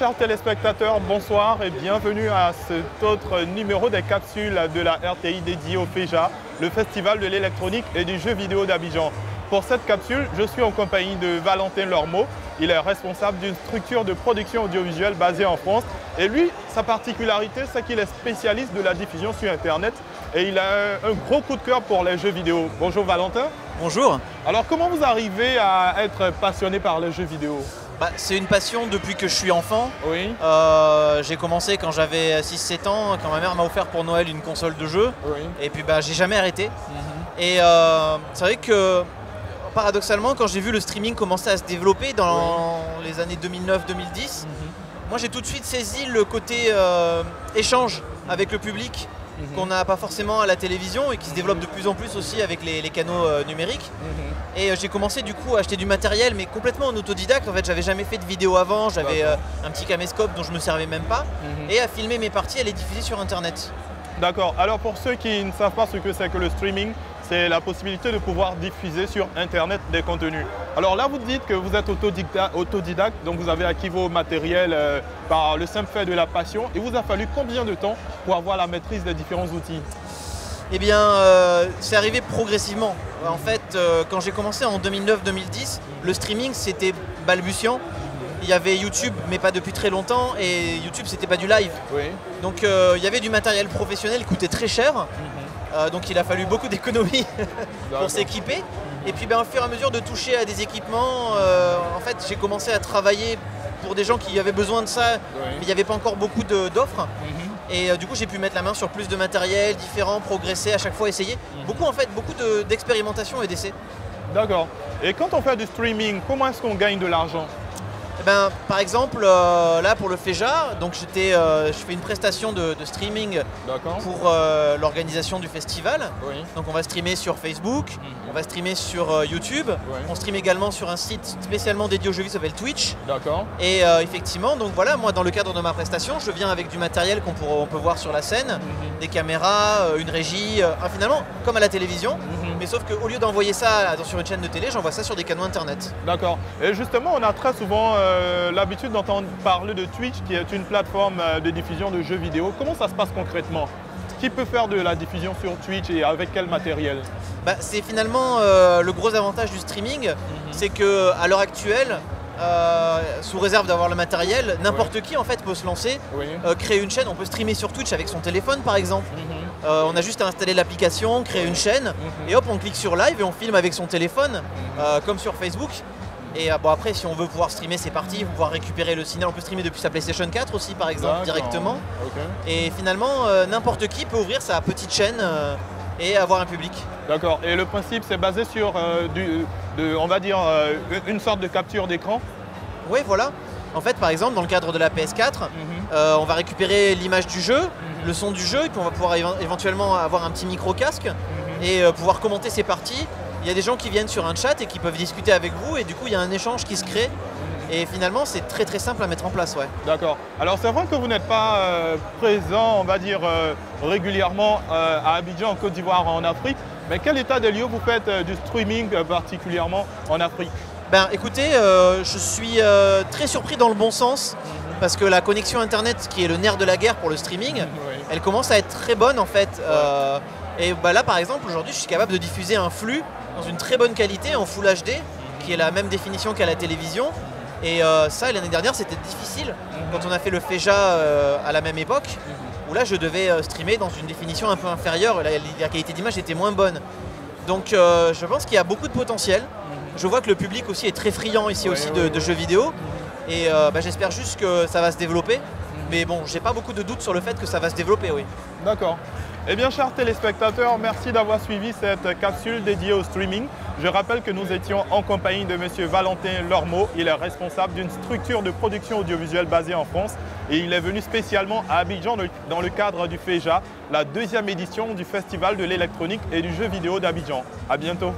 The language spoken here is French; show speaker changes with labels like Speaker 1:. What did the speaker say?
Speaker 1: Chers téléspectateurs, bonsoir et bienvenue à cet autre numéro des capsules de la RTI dédiée au FEJA, le Festival de l'électronique et du jeu vidéo d'Abidjan. Pour cette capsule, je suis en compagnie de Valentin Lormeau. Il est responsable d'une structure de production audiovisuelle basée en France. Et lui, sa particularité, c'est qu'il est spécialiste de la diffusion sur Internet et il a un gros coup de cœur pour les jeux vidéo. Bonjour Valentin.
Speaker 2: Bonjour.
Speaker 1: Alors comment vous arrivez à être passionné par les jeux vidéo?
Speaker 2: C'est une passion depuis que je suis enfant.
Speaker 1: Oui.
Speaker 2: J'ai commencé quand j'avais 6-7 ans, quand ma mère m'a offert pour Noël une console de jeu.
Speaker 1: Oui.
Speaker 2: Et puis j'ai jamais arrêté. Et c'est vrai que paradoxalement, quand j'ai vu le streaming commencer à se développer dans les années 2009-2010, moi j'ai tout de suite saisi le côté échange avec le public qu'on n'a pas forcément à la télévision et qui se développe de plus en plus aussi avec les canaux numériques. Et j'ai commencé du coup à acheter du matériel, mais complètement en autodidacte. En fait, j'avais jamais fait de vidéo avant, j'avais un petit caméscope dont je me servais même pas, et à filmer mes parties, à les diffuser sur Internet. D'accord.
Speaker 1: Alors pour ceux qui ne savent pas ce que c'est que le streaming, c'est la possibilité de pouvoir diffuser sur Internet des contenus. Alors là, vous dites que vous êtes autodidacte, donc vous avez acquis vos matériels par le simple fait de la passion. Et vous a fallu combien de temps pour avoir la maîtrise des différents outils?
Speaker 2: Eh bien, c'est arrivé progressivement. En fait, quand j'ai commencé en 2009-2010, le streaming, c'était balbutiant. Il y avait YouTube, mais pas depuis très longtemps, et YouTube, c'était pas du live.
Speaker 1: Oui.
Speaker 2: Donc, il y avait du matériel professionnel qui coûtait très cher. Donc il a fallu beaucoup d'économies pour s'équiper. Et puis au fur et à mesure de toucher à des équipements, en fait j'ai commencé à travailler pour des gens qui avaient besoin de ça, mais il n'y avait pas encore beaucoup d'offres. Et du coup j'ai pu mettre la main sur plus de matériel différent, progresser, à chaque fois essayer. Beaucoup d'expérimentation et d'essais.
Speaker 1: D'accord. Et quand on fait du streaming, comment est-ce qu'on gagne de l'argent?
Speaker 2: Par exemple, là pour le FEJA, donc je fais une prestation de streaming pour l'organisation du festival. Oui. Donc on va streamer sur Facebook, on va streamer sur YouTube, on stream également sur un site spécialement dédié aux jeux vidéo qui s'appelle Twitch. D'accord. Et effectivement, donc voilà, moi dans le cadre de ma prestation, je viens avec du matériel qu'on peut voir sur la scène, des caméras, une régie, finalement comme à la télévision. Mais sauf qu'au lieu d'envoyer ça sur une chaîne de télé, j'envoie ça sur des canaux internet. D'accord.
Speaker 1: Et justement, on a très souvent l'habitude d'entendre parler de Twitch, qui est une plateforme de diffusion de jeux vidéo. Comment ça se passe concrètement? Qui peut faire de la diffusion sur Twitch et avec quel matériel?
Speaker 2: C'est finalement le gros avantage du streaming, c'est qu'à l'heure actuelle, sous réserve d'avoir le matériel, n'importe qui en fait peut se lancer, créer une chaîne. On peut streamer sur Twitch avec son téléphone par exemple. On a juste à installer l'application, créer une chaîne, et hop, on clique sur live et on filme avec son téléphone, comme sur Facebook. Et après, si on veut pouvoir streamer, c'est parti, pouvoir récupérer le signal. On peut streamer depuis sa PlayStation 4 aussi, par exemple, directement. Et finalement, n'importe qui peut ouvrir sa petite chaîne et avoir un public. D'accord. Et le principe, c'est basé sur, on va dire, une sorte de capture d'écran? Oui, voilà. En fait, par exemple, dans le cadre de la PS4, on va récupérer l'image du jeu, le son du jeu, et puis on va pouvoir éventuellement avoir un petit micro-casque et pouvoir commenter ses parties. Il y a des gens qui viennent sur un chat et qui peuvent discuter avec vous, et du coup il y a un échange qui se crée. Et finalement c'est très simple à mettre en place.
Speaker 1: D'accord. Alors c'est vrai que vous n'êtes pas présent, on va dire, régulièrement à Abidjan, en Côte d'Ivoire, en Afrique. Mais quel état des lieux vous faites du streaming particulièrement en Afrique?
Speaker 2: Écoutez, je suis très surpris dans le bon sens, parce que la connexion internet, qui est le nerf de la guerre pour le streaming, elle commence à être très bonne en fait. Et là par exemple aujourd'hui je suis capable de diffuser un flux dans une très bonne qualité en Full HD, qui est la même définition qu'à la télévision. Et ça, l'année dernière c'était difficile quand on a fait le FEJA à la même époque, où là je devais streamer dans une définition un peu inférieure, la qualité d'image était moins bonne. Donc je pense qu'il y a beaucoup de potentiel. Je vois que le public aussi est très friand ici de jeux vidéo, et j'espère juste que ça va se développer. Mais bon, j'ai pas beaucoup de doutes sur le fait que ça va se développer, oui.
Speaker 1: D'accord. Eh bien, chers téléspectateurs, merci d'avoir suivi cette capsule dédiée au streaming. Je rappelle que nous étions en compagnie de M. Valentin Lormeau. Il est responsable d'une structure de production audiovisuelle basée en France et il est venu spécialement à Abidjan dans le cadre du FEJA, la 2e édition du Festival de l'électronique et du jeu vidéo d'Abidjan. À bientôt.